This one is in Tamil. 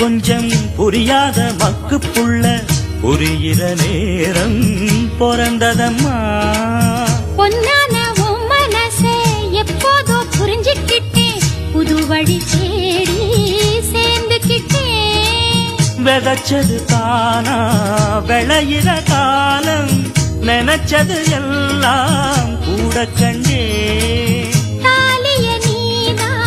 கொஞ்சம் புரியாத மக்கு புள்ள புரிகிற நேரம் பிறந்ததம்மா. பொன்னான உன் மனசே எப்போதோ புரிஞ்சுக்கிட்டேன், புது வழி தேடி சேர்ந்துக்கிட்டேன். விதைச்சது தானா விளையிற காலம், நினைச்சது எல்லாம் கூட கண்டே.